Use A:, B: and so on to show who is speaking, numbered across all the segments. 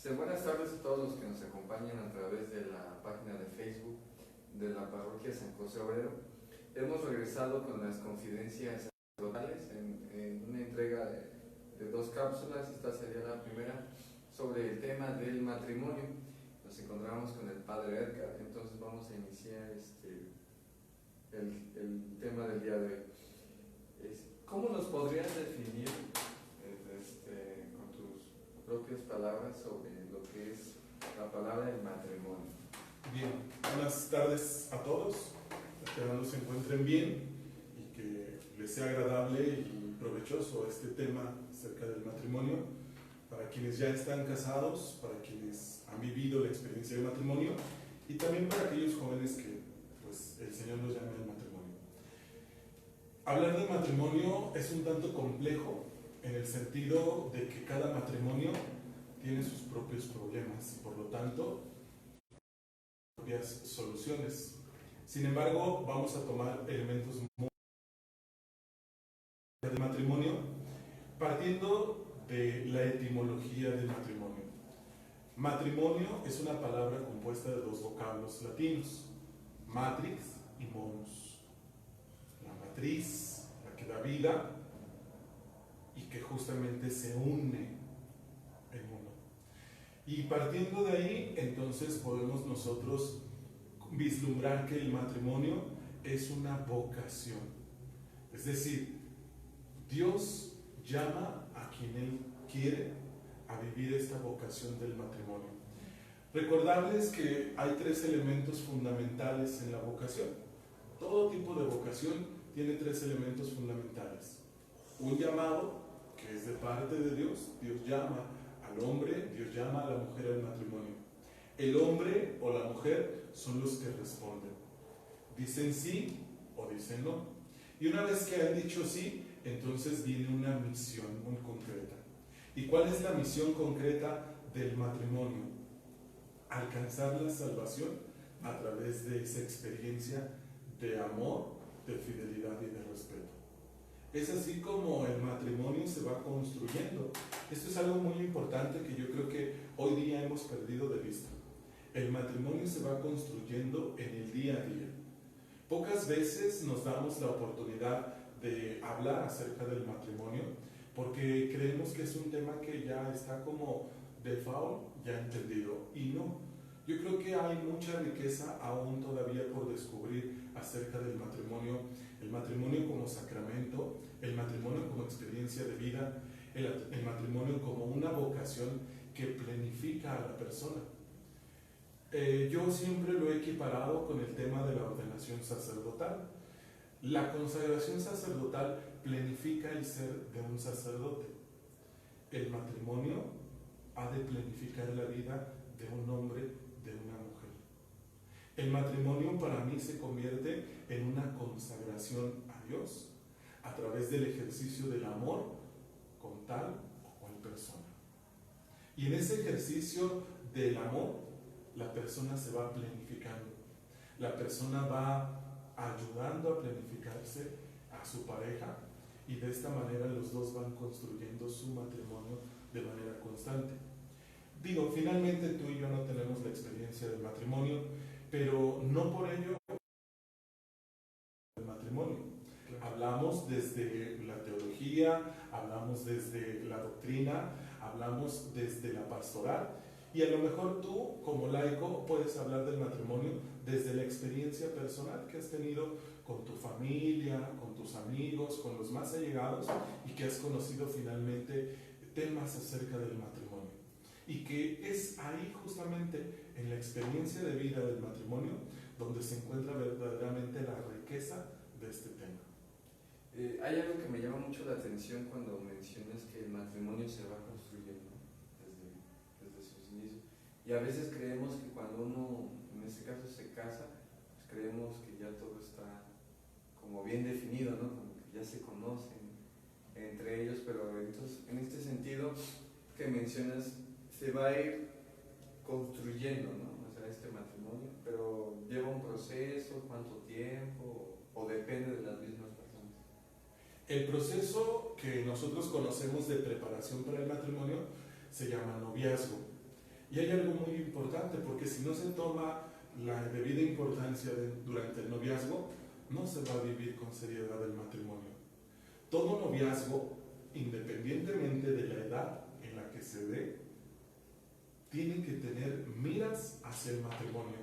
A: Buenas tardes a todos los que nos acompañan a través de la página de Facebook de la Parroquia San José Obrero. Hemos regresado con las confidencias sacerdotales en una entrega de 2 cápsulas. Esta sería la primera sobre el tema del matrimonio. Nos encontramos con el Padre Edgar, entonces vamos a iniciar el tema del día de hoy. ¿Cómo nos podrías definir con tus propias palabras sobre lo que es la palabra del matrimonio?
B: Bien, buenas tardes a todos, esperando se encuentren bien y que les sea agradable y provechoso este tema acerca del matrimonio para quienes ya están casados, para quienes han vivido la experiencia del matrimonio y también para aquellos jóvenes que pues, el Señor los llame al matrimonio. Hablar del matrimonio es un tanto complejo en el sentido de que cada matrimonio tiene sus propios problemas y por lo tanto propias soluciones. Sin embargo, vamos a tomar elementos del matrimonio partiendo de la etimología del matrimonio. Matrimonio es una palabra compuesta de 2 vocablos latinos, matrix y monus. La matriz, la que da vida y que justamente se une en uno. Y partiendo de ahí, entonces podemos nosotros vislumbrar que el matrimonio es una vocación. Es decir, Dios llama a quien Él quiere a vivir esta vocación del matrimonio. Recordarles que hay 3 elementos fundamentales en la vocación. Todo tipo de vocación tiene 3 elementos fundamentales. Un llamado, que es de parte de Dios. Dios llama al hombre, Dios llama a la mujer al matrimonio. El hombre o la mujer son los que responden. Dicen sí o dicen no. Y una vez que han dicho sí, entonces viene una misión muy concreta. ¿Y cuál es la misión concreta del matrimonio? Alcanzar la salvación a través de esa experiencia de amor, de fidelidad y de respeto. Es así como el matrimonio se va construyendo. Esto es algo muy importante que yo creo que hoy día hemos perdido de vista. El matrimonio se va construyendo en el día a día. Pocas veces nos damos la oportunidad de hablar acerca del matrimonio porque creemos que es un tema que ya está como default, ya entendido, y no. Yo creo que hay mucha riqueza aún todavía por descubrir acerca del matrimonio, el matrimonio como sacramento, el matrimonio como experiencia de vida, el matrimonio como una vocación que planifica a la persona. Yo siempre lo he equiparado con el tema de la ordenación sacerdotal. La consagración sacerdotal planifica el ser de un sacerdote. El matrimonio ha de planificar la vida de un hombre, de una mujer. El matrimonio para mí se convierte en una consagración a Dios a través del ejercicio del amor con tal o cual persona. Y en ese ejercicio del amor, la persona se va planificando. La persona va ayudando a planificarse a su pareja y de esta manera los dos van construyendo su matrimonio de manera constante. Digo, finalmente tú y yo no tenemos la experiencia del matrimonio, pero no por ello el matrimonio. Hablamos desde la teología, hablamos desde la doctrina, hablamos desde la pastoral y a lo mejor tú como laico puedes hablar del matrimonio desde la experiencia personal que has tenido con tu familia, con tus amigos, con los más allegados y que has conocido finalmente temas acerca del matrimonio. Y que es ahí justamente en la experiencia de vida del matrimonio donde se encuentra verdaderamente la riqueza de este tema.
A: Hay algo que me llama mucho la atención cuando mencionas que el matrimonio se va construyendo desde sus inicios. Y a veces creemos que cuando uno, en este caso, se casa, pues creemos que ya todo está como bien definido, ¿no? Como que ya se conocen entre ellos, pero entonces, en este sentido que mencionas, se va a ir construyendo, ¿no? O sea, este matrimonio, pero lleva un proceso, ¿cuánto tiempo? O depende de las mismas personas.
B: El proceso que nosotros conocemos de preparación para el matrimonio se llama noviazgo. Y hay algo muy importante, porque si no se toma la debida importancia durante el noviazgo, no se va a vivir con seriedad el matrimonio. Todo noviazgo, independientemente de la edad en la que se dé, tiene que tener miras hacia el matrimonio.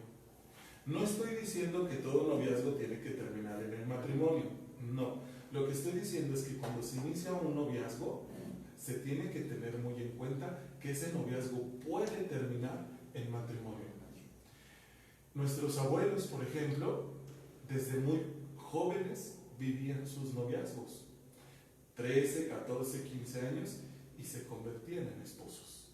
B: No estoy diciendo que todo noviazgo tiene que terminar en el matrimonio, no. Lo que estoy diciendo es que cuando se inicia un noviazgo, se tiene que tener muy en cuenta que ese noviazgo puede terminar en matrimonio. Nuestros abuelos, por ejemplo, desde muy jóvenes vivían sus noviazgos, 13, 14, 15 años, y se convertían en esposos.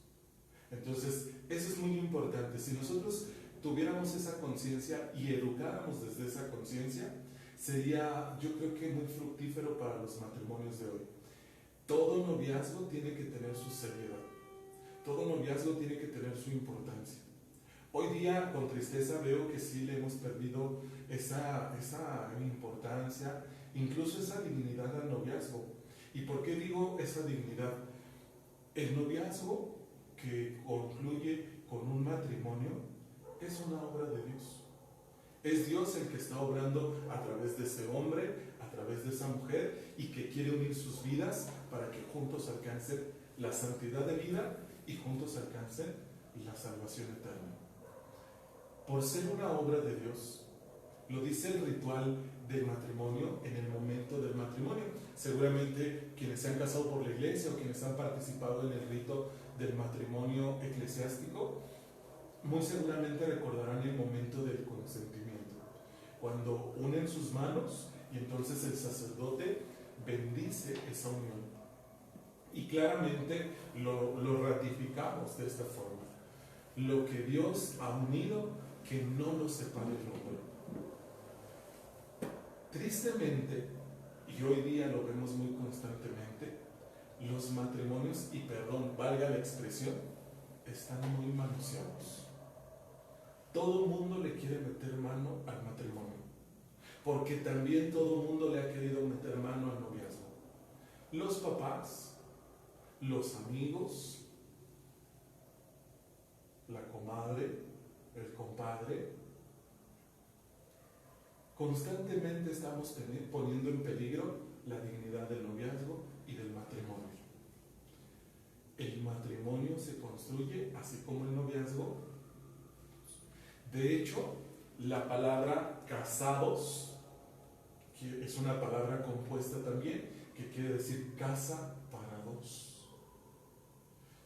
B: Entonces, eso es muy importante. Si nosotros tuviéramos esa conciencia y educáramos desde esa conciencia, sería, yo creo que muy fructífero para los matrimonios de hoy. Todo noviazgo tiene que tener su seriedad. Todo noviazgo tiene que tener su importancia. Hoy día, con tristeza, veo que sí le hemos perdido esa importancia, incluso esa dignidad al noviazgo. ¿Y por qué digo esa dignidad? El noviazgo que concluye con un matrimonio es una obra de Dios. Es Dios el que está obrando a través de ese hombre, a través de esa mujer, y que quiere unir sus vidas para que juntos alcancen la santidad de vida y juntos alcancen la salvación eterna. Por ser una obra de Dios, lo dice el ritual del matrimonio en el momento del matrimonio. Seguramente quienes se han casado por la iglesia o quienes han participado en el rito del matrimonio eclesiástico, muy seguramente recordarán el momento del consentimiento, cuando unen sus manos y entonces el sacerdote bendice esa unión. Y claramente lo ratificamos de esta forma. Lo que Dios ha unido, que no lo separe el hombre. Tristemente, y hoy día lo vemos muy constantemente, los matrimonios, y perdón, valga la expresión, están muy manoseados. Todo el mundo le quiere meter mano al matrimonio, porque también todo el mundo le ha querido meter mano al noviazgo. Los papás, los amigos, la comadre, el compadre, constantemente estamos poniendo en peligro la dignidad del noviazgo y del matrimonio. El matrimonio se construye así como el noviazgo. De hecho, la palabra casados, que es una palabra compuesta también, que quiere decir casa para dos.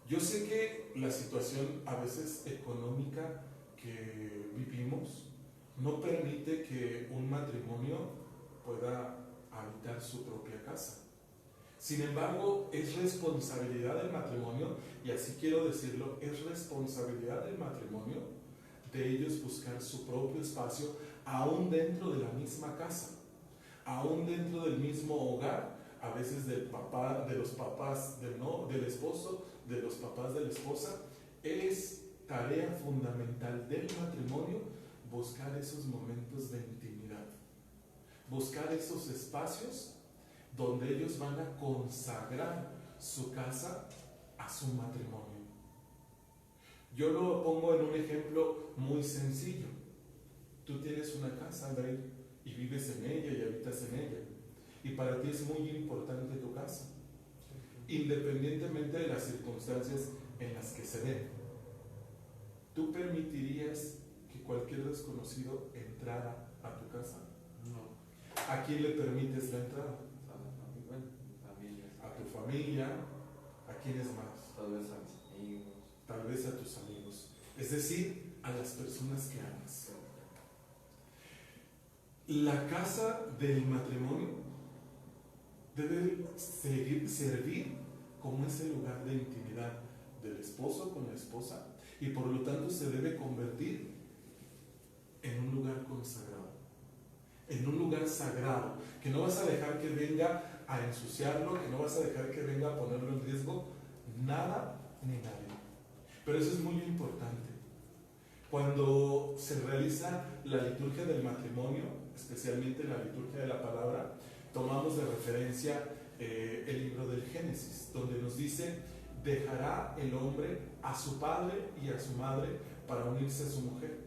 B: Yo sé que la situación a veces económica que vivimos no permite que un matrimonio pueda habitar su propia casa. Sin embargo, es responsabilidad del matrimonio, y así quiero decirlo, es responsabilidad del matrimonio de ellos buscar su propio espacio, aún dentro de la misma casa, aún dentro del mismo hogar, a veces del papá, de los papás del esposo, de los papás de la esposa. Es tarea fundamental del matrimonio buscar esos momentos de intimidad, buscar esos espacios donde ellos van a consagrar su casa a su matrimonio. Yo lo pongo en un ejemplo muy sencillo. Tú tienes una casa, André, y vives en ella y habitas en ella, y para ti es muy importante tu casa, independientemente de las circunstancias en las que se den. ¿Tú permitirías que cualquier desconocido entrara a tu casa?
A: No.
B: ¿A quién le permites la entrada?
A: Familia.
B: A tu familia. ¿A quiénes más?
A: Tal vez a mis amigos.
B: Tal vez a tus amigos. Es decir, a las personas que amas. La casa del matrimonio debe servir como ese lugar de intimidad del esposo con la esposa, y por lo tanto se debe convertir en un lugar consagrado, en un lugar sagrado, que no vas a dejar que venga a ensuciarlo, que no vas a dejar que venga a ponerlo en riesgo nada ni nadie. Pero eso es muy importante. Cuando se realiza la liturgia del matrimonio, especialmente la liturgia de la palabra, tomamos de referencia el libro del Génesis, donde nos dice dejará el hombre a su padre y a su madre para unirse a su mujer,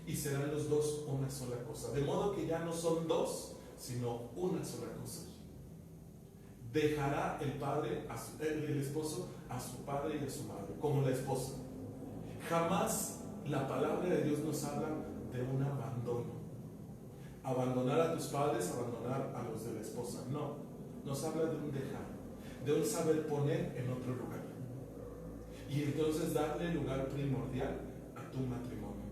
B: y serán los dos una sola cosa. De modo que ya no son dos, sino una sola cosa. Dejará el esposo a su padre y a su madre, como la esposa. Jamás la palabra de Dios nos habla de un abandono. Abandonar a tus padres, abandonar a los de la esposa. No, nos habla de un dejar, de un saber poner en otro lugar. Y entonces darle lugar primordial a tu matrimonio.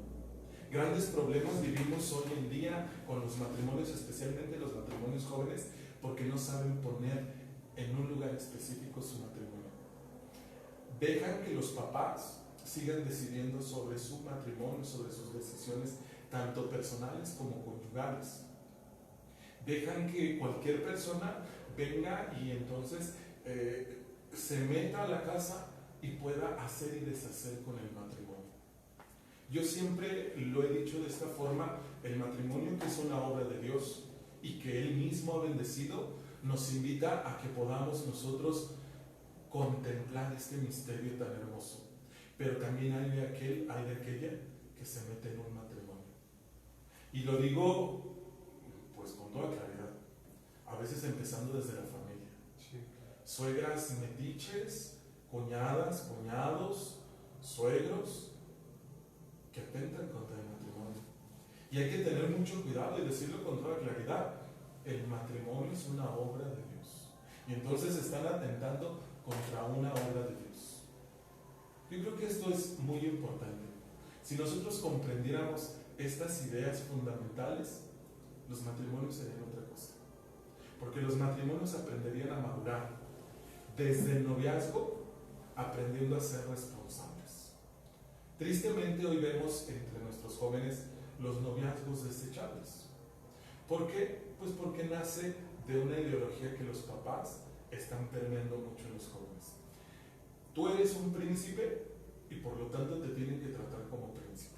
B: Grandes problemas vivimos hoy en día con los matrimonios, especialmente los matrimonios jóvenes, porque no saben poner en un lugar específico su matrimonio. Dejan que los papás sigan decidiendo sobre su matrimonio, sobre sus decisiones, tanto personales como conyugales. Dejan que cualquier persona venga y entonces se meta a la casa y pueda hacer y deshacer con el matrimonio. Yo siempre lo he dicho de esta forma: el matrimonio, que es una obra de Dios y que Él mismo ha bendecido, nos invita a que podamos nosotros contemplar este misterio tan hermoso. Pero también hay de aquella que se mete en un matrimonio. Y lo digo pues con toda claridad, a veces empezando desde la familia.
A: Sí.
B: Suegras metiches, cuñadas, cuñados, suegros que atentan contra el matrimonio. Y hay que tener mucho cuidado y decirlo con toda claridad: el matrimonio es una obra de Dios. Y entonces están atentando contra una obra de Dios. Yo creo que esto es muy importante. Si nosotros comprendiéramos estas ideas fundamentales, los matrimonios serían otra cosa. Porque los matrimonios aprenderían a madurar desde el noviazgo, aprendiendo a ser responsables. Tristemente hoy vemos entre nuestros jóvenes los noviazgos desechables. ¿Por qué? Pues porque nace de una ideología que los papás están permeando mucho en los jóvenes. Tú eres un príncipe y por lo tanto te tienen que tratar como príncipe.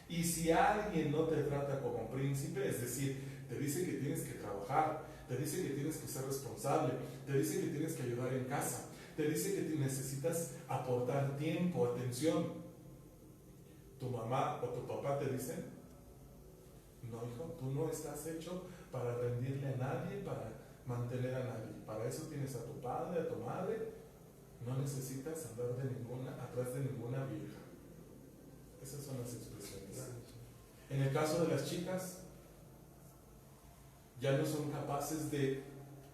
B: Y si alguien no te trata como príncipe, es decir, te dice que tienes que trabajar, te dice que tienes que ser responsable, te dice que tienes que ayudar en casa, te dice que te necesitas aportar tiempo, atención, tu mamá o tu papá te dicen: no, hijo, tú no estás hecho para rendirle a nadie, para mantener a nadie. Para eso tienes a tu padre, a tu madre. No necesitas andar atrás de ninguna vieja. Esas son las expresiones. En el caso de las chicas, ya no son capaces de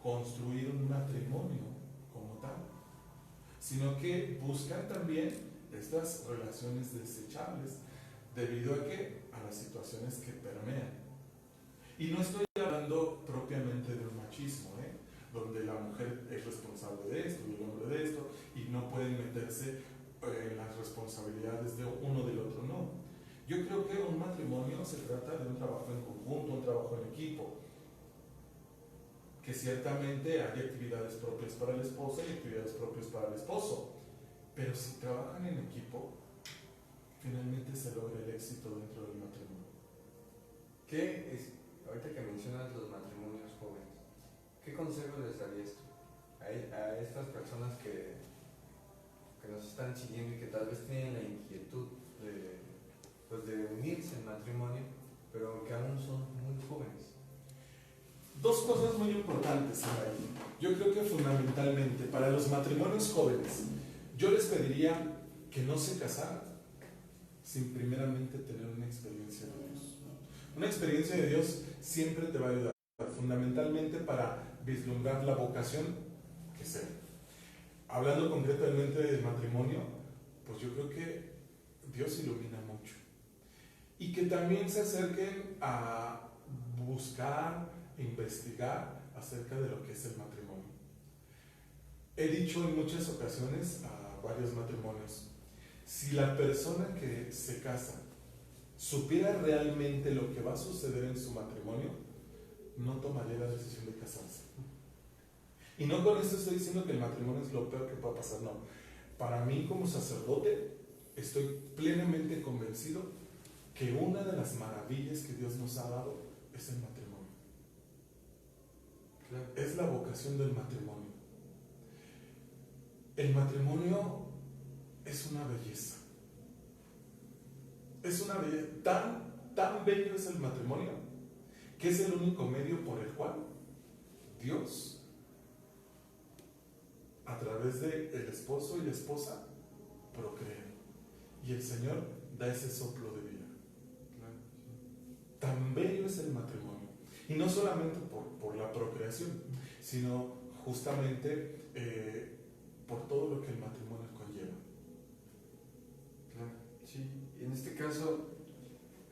B: construir un matrimonio como tal, sino que buscan también estas relaciones desechables. ¿Debido a qué? A las situaciones que permean. Y no estoy hablando propiamente de un machismo, donde la mujer es responsable de esto y el hombre de esto, y no pueden meterse en las responsabilidades de uno del otro, no. Yo creo que un matrimonio se trata de un trabajo en conjunto, un trabajo en equipo. Que ciertamente hay actividades propias para la esposa y actividades propias para el esposo, pero si trabajan en equipo, finalmente se logra el éxito dentro del matrimonio.
A: ¿Qué es, ahorita que mencionas los matrimonios jóvenes, qué consejo les darías tú a estas personas que nos están siguiendo y que tal vez tienen la inquietud de unirse en matrimonio, pero que aún son muy jóvenes?
B: Dos cosas muy importantes ahí. Yo creo que fundamentalmente para los matrimonios jóvenes, yo les pediría que no se casaran sin primeramente tener una experiencia de Dios. Una experiencia de Dios siempre te va a ayudar, fundamentalmente para vislumbrar la vocación que sea. Hablando concretamente del matrimonio, pues yo creo que Dios ilumina mucho. Y que también se acerquen a buscar, investigar acerca de lo que es el matrimonio. He dicho en muchas ocasiones a varios matrimonios: si la persona que se casa supiera realmente lo que va a suceder en su matrimonio, no tomaría la decisión de casarse. Y no con esto estoy diciendo que el matrimonio es lo peor que pueda pasar, no. Para mí, como sacerdote, estoy plenamente convencido que una de las maravillas que Dios nos ha dado es el matrimonio. Claro. Es la vocación del matrimonio. El matrimonio es una belleza. Es una belleza. Tan bello es el matrimonio que es el único medio por el cual Dios, a través de el esposo y la esposa, procrea. Y el Señor da ese soplo de vida. Tan bello es el matrimonio. Y no solamente por la procreación, sino justamente por todo lo que el matrimonio conlleva.
A: Claro, sí. Y en este caso,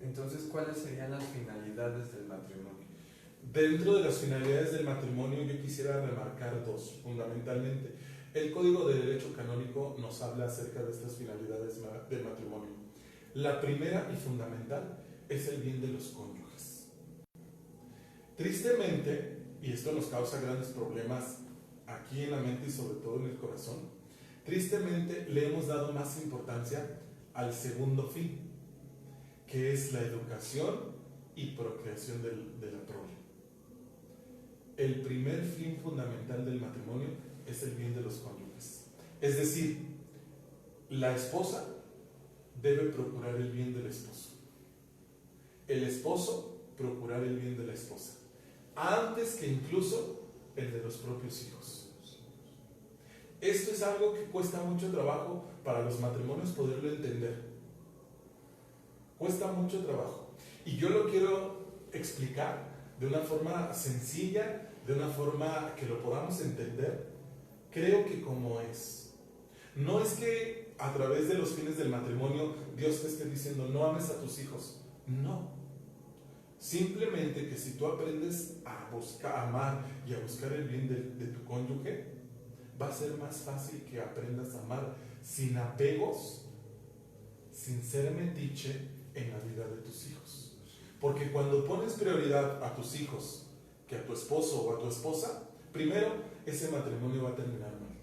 A: entonces, ¿cuáles serían las finalidades del matrimonio?
B: Dentro de las finalidades del matrimonio yo quisiera remarcar dos, fundamentalmente. El Código de Derecho Canónico nos habla acerca de estas finalidades del matrimonio. La primera y fundamental es el bien de los cónyuges. Tristemente, y esto nos causa grandes problemas aquí en la mente y sobre todo en el corazón, tristemente le hemos dado más importancia al segundo fin, que es la educación y procreación de la prole. El primer fin fundamental del matrimonio es el bien de los cónyuges. Es decir, la esposa debe procurar el bien del esposo. El esposo procurar el bien de la esposa. Antes que incluso el de los propios hijos. Esto es algo que cuesta mucho trabajo para los matrimonios poderlo entender. Cuesta mucho trabajo. Y yo lo quiero explicar de una forma sencilla, de una forma que lo podamos entender. Creo que como es. No es que a través de los fines del matrimonio Dios te esté diciendo no ames a tus hijos. No. Simplemente que si tú aprendes a buscar, a amar y a buscar el bien de tu cónyuge, va a ser más fácil que aprendas a amar sin apegos, sin ser metiche en la vida de tus hijos. Porque cuando pones prioridad a tus hijos que a tu esposo o a tu esposa, primero, ese matrimonio va a terminar mal.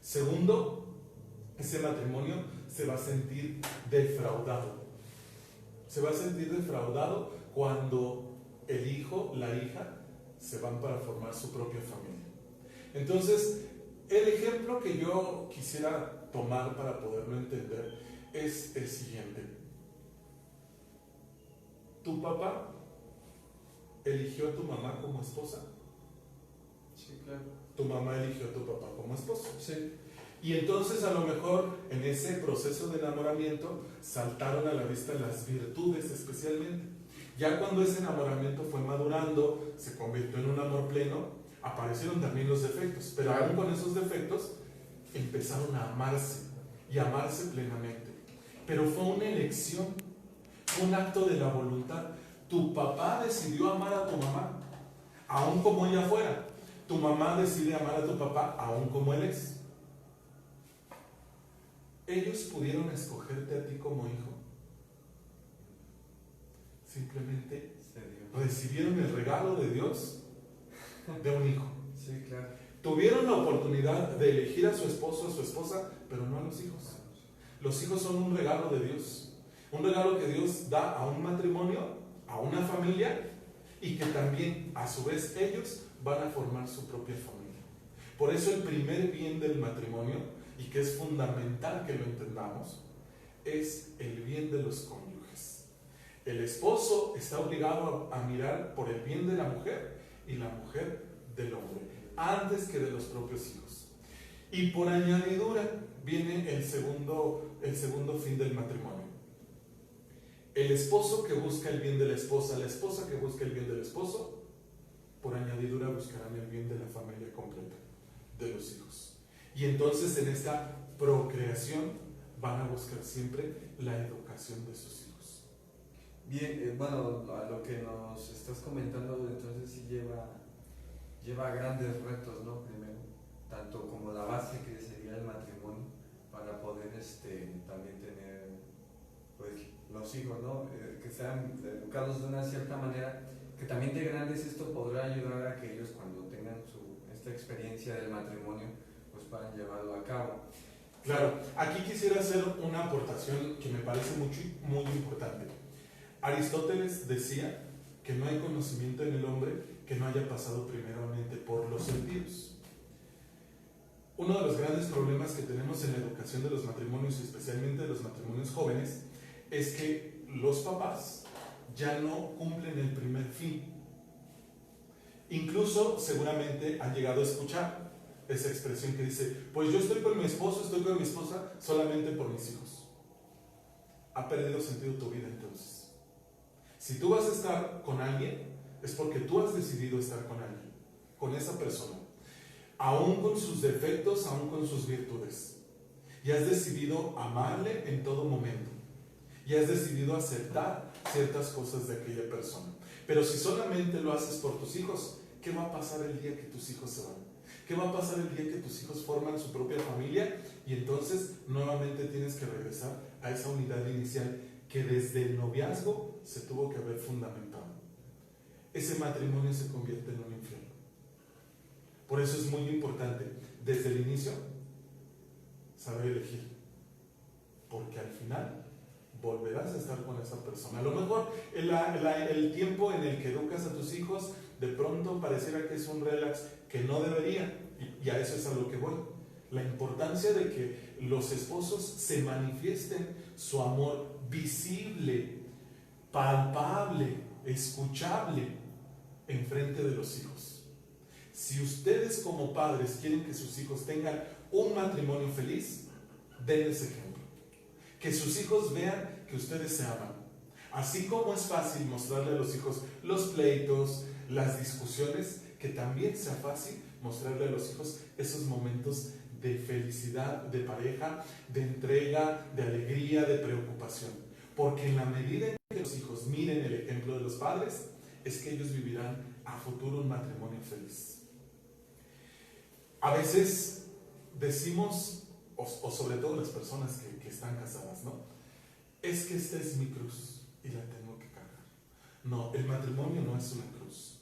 B: Segundo, ese matrimonio se va a sentir defraudado. Se va a sentir defraudado cuando el hijo, la hija, se van para formar su propia familia. Entonces, el ejemplo que yo quisiera tomar para poderlo entender es el siguiente. ¿Tu papá eligió a tu mamá como esposa?
A: Sí, claro.
B: Tu mamá eligió a tu papá como esposo.
A: Sí.
B: Y entonces a lo mejor en ese proceso de enamoramiento saltaron a la vista las virtudes especialmente. Ya cuando ese enamoramiento fue madurando, se convirtió en un amor pleno, aparecieron también los defectos, pero aún con esos defectos empezaron a amarse y amarse plenamente. Pero fue una elección, fue un acto de la voluntad. Tu papá decidió amar a tu mamá, aún como ella fuera. Tu mamá decide amar a tu papá, aún como él es. ¿Ellos pudieron escogerte a ti como hijo? Simplemente recibieron el regalo de Dios de un hijo.
A: Sí, claro.
B: Tuvieron la oportunidad de elegir a su esposo o a su esposa, pero no a los hijos. Los hijos son un regalo de Dios. Un regalo que Dios da a un matrimonio, a una familia, y que también, a su vez, ellos van a formar su propia familia. Por eso el primer bien del matrimonio, y que es fundamental que lo entendamos, es el bien de los cónyuges. El esposo está obligado a mirar por el bien de la mujer y la mujer del hombre, antes que de los propios hijos. Y por añadidura viene el segundo fin del matrimonio. El esposo que busca el bien de la esposa que busca el bien del esposo, por añadidura buscarán el bien de la familia completa, de los hijos. Y entonces en esta procreación van a buscar siempre la educación de sus hijos.
A: Bien, bueno, a lo que nos estás comentando, entonces sí lleva grandes retos, ¿no? Primero, tanto como la base que sería el matrimonio, para poder también tener pues los hijos, ¿no? Que sean educados de una cierta manera, que también de grandes esto podrá ayudar a que ellos cuando tengan esta experiencia del matrimonio pues puedan llevarlo a cabo.
B: Claro, aquí quisiera hacer una aportación que me parece muy importante. Aristóteles decía que no hay conocimiento en el hombre que no haya pasado primeramente por los sentidos. Uno de los grandes problemas que tenemos en la educación de los matrimonios, y especialmente de los matrimonios jóvenes, es que los papás ya no cumplen el primer fin. Incluso seguramente han llegado a escuchar esa expresión que dice, pues yo estoy con mi esposo, estoy con mi esposa solamente por mis hijos. Ha perdido sentido tu vida entonces. Si tú vas a estar con alguien, es porque tú has decidido estar con alguien, con esa persona, aún con sus defectos, aún con sus virtudes. Y has decidido amarle en todo momento. Y has decidido aceptar ciertas cosas de aquella persona. Pero si solamente lo haces por tus hijos, ¿qué va a pasar el día que tus hijos se van? ¿Qué va a pasar el día que tus hijos forman su propia familia? Y entonces nuevamente tienes que regresar a esa unidad inicial que desde el noviazgo se tuvo que haber fundamentado. Ese matrimonio se convierte en un infierno. Por eso es muy importante, desde el inicio, saber elegir. Porque al final volverás a estar con esa persona. A lo mejor el tiempo en el que educas a tus hijos de pronto pareciera que es un relax que no debería, y a eso es a lo que voy. La importancia de que los esposos se manifiesten su amor visible, palpable, escuchable en frente de los hijos. Si ustedes como padres quieren que sus hijos tengan un matrimonio feliz, denles ejemplo. Que sus hijos vean que ustedes se aman. Así como es fácil mostrarle a los hijos los pleitos, las discusiones, que también sea fácil mostrarle a los hijos esos momentos de felicidad, de pareja, de entrega, de alegría, de preocupación. Porque en la medida en que los hijos miren el ejemplo de los padres, es que ellos vivirán a futuro un matrimonio feliz. A veces decimos, o sobre todo las personas que están casadas, ¿no? Es que esta es mi cruz y la tengo que cargar. No, el matrimonio no es una cruz.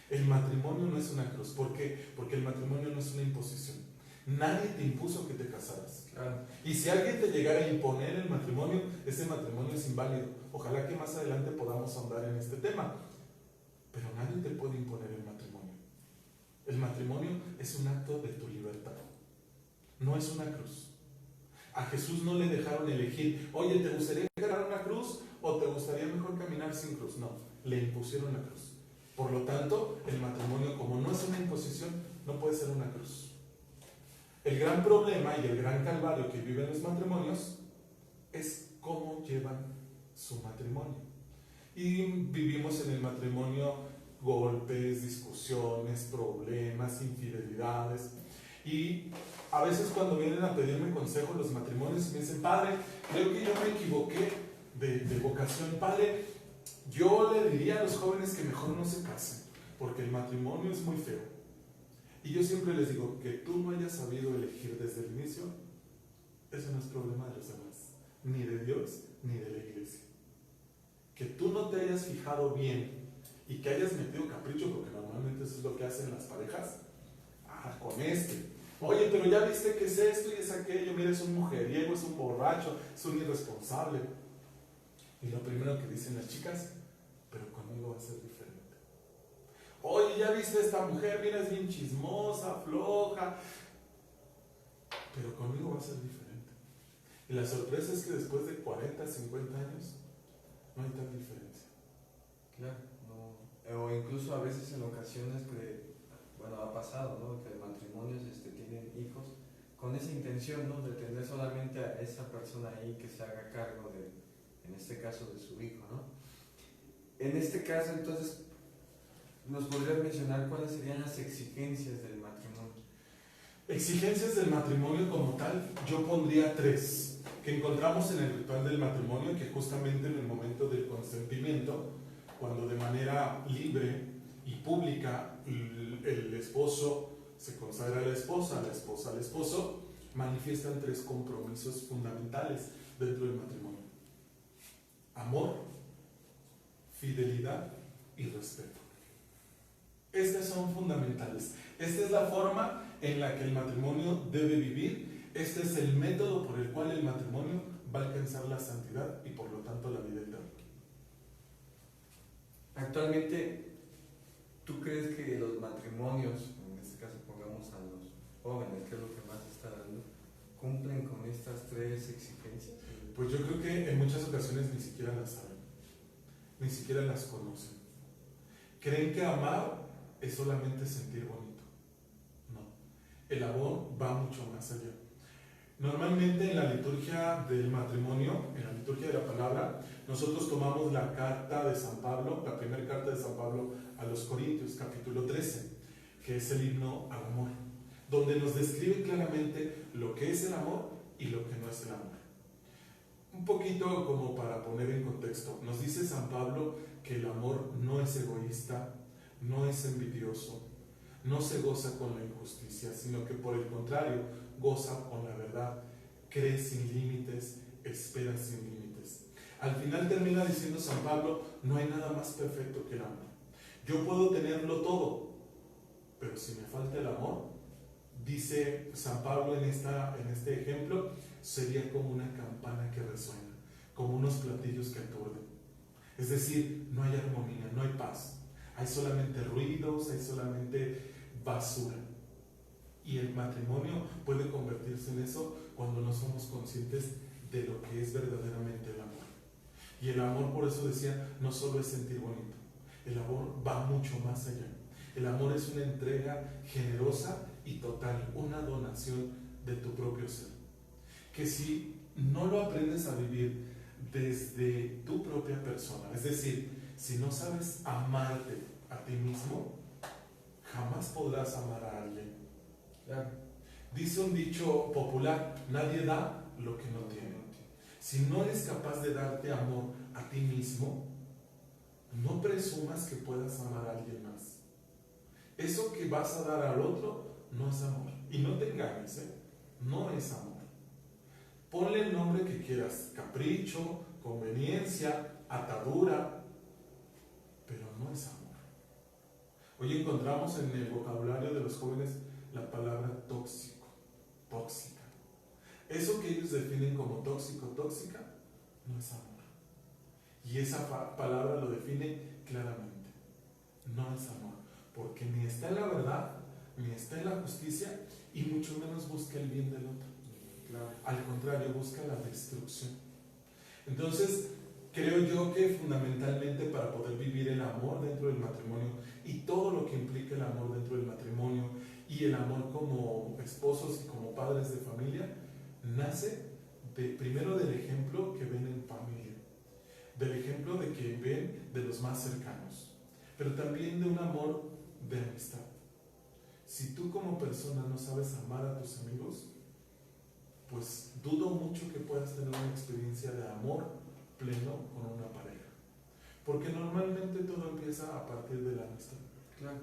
B: El matrimonio no es una cruz. ¿Por qué? Porque el matrimonio no es una imposición. Nadie te impuso que te casaras.
A: Claro.
B: Y si alguien te llegara a imponer el matrimonio, ese matrimonio es inválido. Ojalá que más adelante podamos ahondar en este tema. Pero nadie te puede imponer el matrimonio. El matrimonio es un acto de tu libertad. No es una cruz. A Jesús no le dejaron elegir, oye, ¿te gustaría cargar una cruz o te gustaría mejor caminar sin cruz? No, le impusieron la cruz. Por lo tanto, el matrimonio, como no es una imposición, no puede ser una cruz. El gran problema y el gran calvario que viven los matrimonios es cómo llevan su matrimonio. Y vivimos en el matrimonio golpes, discusiones, problemas, infidelidades. Y a veces cuando vienen a pedirme consejo los matrimonios y me dicen, padre, creo que yo me equivoqué de vocación. Padre, yo le diría a los jóvenes que mejor no se casen, porque el matrimonio es muy feo. Y yo siempre les digo, que tú no hayas sabido elegir desde el inicio, eso no es problema de los demás, ni de Dios, ni de la iglesia. Que tú no te hayas fijado bien y que hayas metido capricho, porque normalmente eso es lo que hacen las parejas, con este. Oye, pero ya viste que es esto y es aquello, mira, es un mujeriego, es un borracho, es un irresponsable. Y lo primero que dicen las chicas, pero conmigo va a ser diferente. Oye, ya viste esta mujer, mira, es bien chismosa, floja, pero conmigo va a ser diferente. Y la sorpresa es que después de 40, 50 años, no hay tal diferencia.
A: Claro, no. O incluso a veces en ocasiones que, bueno, ha pasado, ¿no? Que matrimonios tienen hijos con esa intención, ¿no? De tener solamente a esa persona ahí que se haga cargo de, en este caso, de su hijo, ¿no? En este caso, entonces, ¿nos podrías mencionar cuáles serían las exigencias del matrimonio?
B: Exigencias del matrimonio como tal, yo pondría 3, que encontramos en el ritual del matrimonio, que justamente en el momento del consentimiento, cuando de manera libre y pública el esposo se consagra a la esposa al esposo, manifiestan 3 compromisos fundamentales dentro del matrimonio: amor, fidelidad y respeto. Estas son fundamentales. Esta es la forma en la que el matrimonio debe vivir. Este es el método por el cual el matrimonio va a alcanzar la santidad y por lo tanto la vida eterna.
A: Actualmente, ¿tú crees que los matrimonios, en este caso pongamos a jóvenes, que es lo que más se está dando, cumplen con estas tres exigencias?
B: Pues yo creo que en muchas ocasiones ni siquiera las saben, ni siquiera las conocen. Creen que amar es solamente sentir bonito. No, el amor va mucho más allá. Normalmente en la liturgia del matrimonio, en la liturgia de la palabra, nosotros tomamos la carta de San Pablo, la primera carta de San Pablo a los Corintios, capítulo 13, que es el himno al amor, donde nos describe claramente lo que es el amor y lo que no es el amor. Un poquito como para poner en contexto, nos dice San Pablo que el amor no es egoísta, no es envidioso, no se goza con la injusticia, sino que por el contrario, goza con la verdad, cree sin límites, espera sin límites. Al final termina diciendo San Pablo, no hay nada más perfecto que el amor. Yo puedo tenerlo todo, pero si me falta el amor, dice San Pablo en este ejemplo, sería como una campana que resuena, como unos platillos que aturden. Es decir, no hay armonía, no hay paz. Hay solamente ruidos, hay solamente basura. Y el matrimonio puede convertirse en eso cuando no somos conscientes de lo que es verdaderamente el amor. Y el amor, por eso decía, no solo es sentir bonito. El amor va mucho más allá. El amor es una entrega generosa y total, una donación de tu propio ser. Que si no lo aprendes a vivir desde tu propia persona, es decir, si no sabes amarte a ti mismo, jamás podrás amar a alguien.
A: Claro.
B: Dice un dicho popular, nadie da lo que no tiene. Si no eres capaz de darte amor a ti mismo, no presumas que puedas amar a alguien más. Eso que vas a dar al otro no es amor. Y no te engañes, no es amor. Ponle el nombre que quieras, capricho, conveniencia, atadura, pero no es amor. Hoy encontramos en el vocabulario de los jóvenes la palabra tóxico, tóxica. Eso que ellos definen como tóxico, tóxica, no es amor. Y esa palabra lo define claramente. No es amor, porque ni está en la verdad, ni está en la justicia, y mucho menos busca el bien del otro.
A: Claro.
B: Al contrario, busca la destrucción. Entonces, creo yo que fundamentalmente para poder vivir el amor dentro del matrimonio y todo lo que implica el amor dentro del matrimonio y el amor como esposos y como padres de familia, nace primero del ejemplo que ven en familia, del ejemplo de que ven de los más cercanos, pero también de un amor de amistad. Si tú como persona no sabes amar a tus amigos, pues dudo mucho que puedas tener una experiencia de amor pleno con una pareja, porque normalmente todo empieza a partir de la amistad.
A: Claro.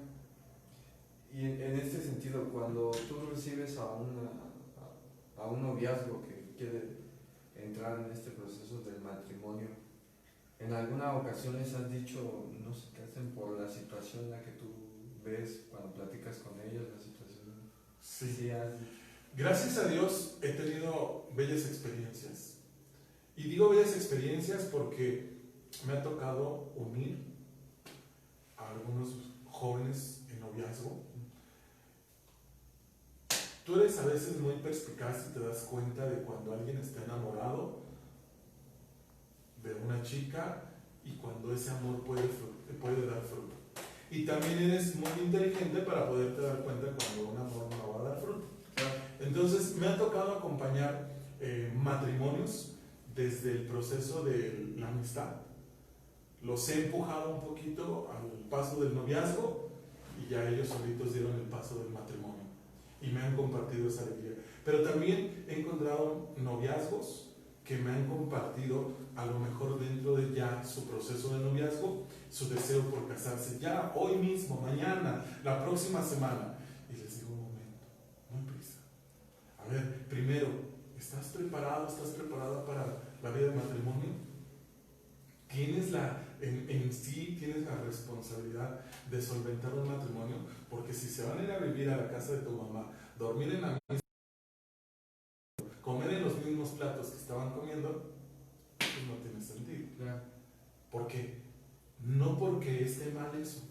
A: Y en este sentido, cuando tú recibes a un noviazgo que quiere entrar en este proceso del matrimonio, ¿en alguna ocasión les has dicho no se casen por la situación en la que tú ves cuando platicas con ellos, la situación?
B: Sí.
A: Has dicho.
B: Gracias a Dios he tenido bellas experiencias. Y digo bellas experiencias porque me ha tocado unir a algunos jóvenes en noviazgo. Tú eres a veces muy perspicaz y te das cuenta de cuando alguien está enamorado de una chica y cuando ese amor puede dar fruto. Y también eres muy inteligente para poderte dar cuenta cuando un amor no va a dar fruto. Entonces me ha tocado acompañar matrimonios desde el proceso de la amistad. Los he empujado un poquito al paso del noviazgo y ya ellos solitos dieron el paso del matrimonio y me han compartido esa alegría. Pero también he encontrado noviazgos que me han compartido a lo mejor dentro de ya su proceso de noviazgo, su deseo por casarse ya hoy mismo, mañana, la próxima semana. Y les digo, un momento, no hay prisa. A ver, primero, ¿estás preparado, estás preparada para la vida de matrimonio? ¿Tienes tienes la responsabilidad de solventar un matrimonio? Porque si se van a ir a vivir a la casa de tu mamá, dormir en la misma, comer en los mismos platos que estaban comiendo, pues no tiene sentido.
A: Claro.
B: ¿Por qué? No porque esté mal eso,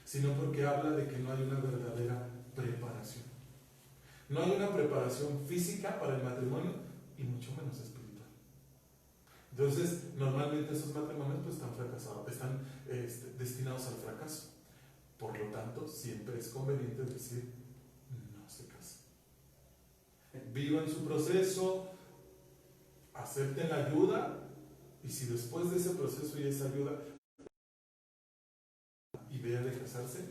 B: sino porque habla de que no hay una verdadera preparación. No hay una preparación física para el matrimonio y mucho menos espiritual. Entonces, normalmente esos matrimonios pues, están fracasados, están destinados al fracaso. Por lo tanto, siempre es conveniente decir, no se casen. Vivan su proceso, acepten la ayuda, y si después de ese proceso y esa ayuda, idea de casarse,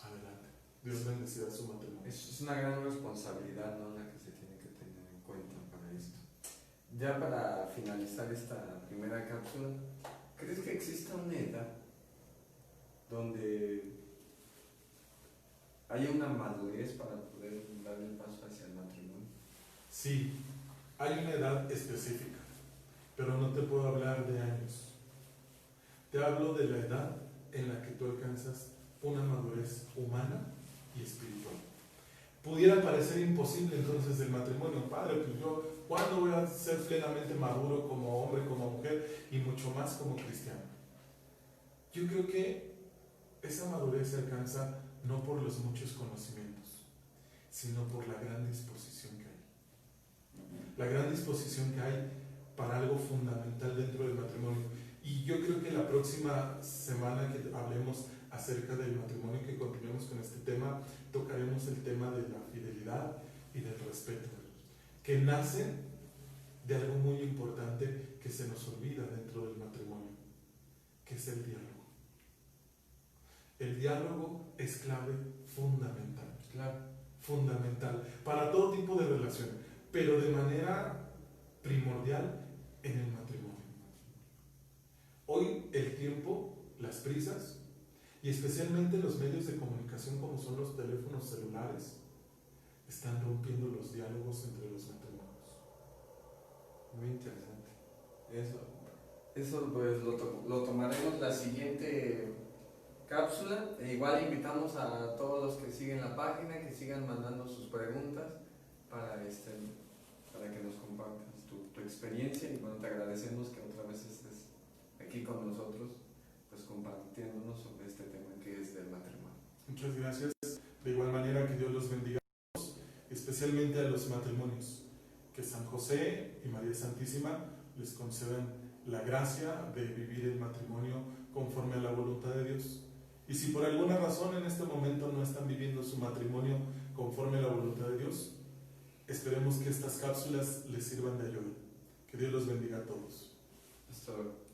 B: adelante. Dios bendecirá su matrimonio.
A: Es una gran responsabilidad, ¿no?, la que se tiene que tener en cuenta para esto. Ya para finalizar esta primera cápsula, ¿crees que exista una edad donde haya una madurez para poder dar el paso hacia el matrimonio?
B: Sí, hay una edad específica, pero no te puedo hablar de años. Te hablo de la edad en la que tú alcanzas una madurez humana y espiritual. Pudiera parecer imposible entonces el matrimonio. Padre, pues yo, ¿cuándo voy a ser plenamente maduro como hombre, como mujer y mucho más como cristiano? Yo creo que esa madurez se alcanza no por los muchos conocimientos, sino por la gran disposición que hay. La gran disposición que hay para algo fundamental dentro del matrimonio. Y yo creo que la próxima semana que hablemos acerca del matrimonio, que continuemos con este tema, tocaremos el tema de la fidelidad y del respeto, que nacen de algo muy importante que se nos olvida dentro del matrimonio, que es el diálogo. El diálogo es clave fundamental.
A: Claro.
B: Fundamental para todo tipo de relación, pero de manera primordial en el matrimonio. Hoy el tiempo, las prisas y especialmente los medios de comunicación como son los teléfonos celulares están rompiendo los diálogos entre los matrimonios.
A: Muy interesante. Eso pues lo tomaremos la siguiente cápsula. Igual invitamos a todos los que siguen la página que sigan mandando sus preguntas para que nos compartas tu experiencia, y bueno, te agradecemos que otra vez estés aquí con nosotros pues compartiéndonos sobre este tema que es del matrimonio.
B: Muchas gracias. De igual manera, que Dios los bendiga, especialmente a los matrimonios, que San José y María Santísima les concedan la gracia de vivir el matrimonio conforme a la voluntad de Dios. Y si por alguna razón en este momento no están viviendo su matrimonio conforme a la voluntad de Dios, esperemos que estas cápsulas les sirvan de ayuda. Que Dios los bendiga a todos.
A: Hasta luego.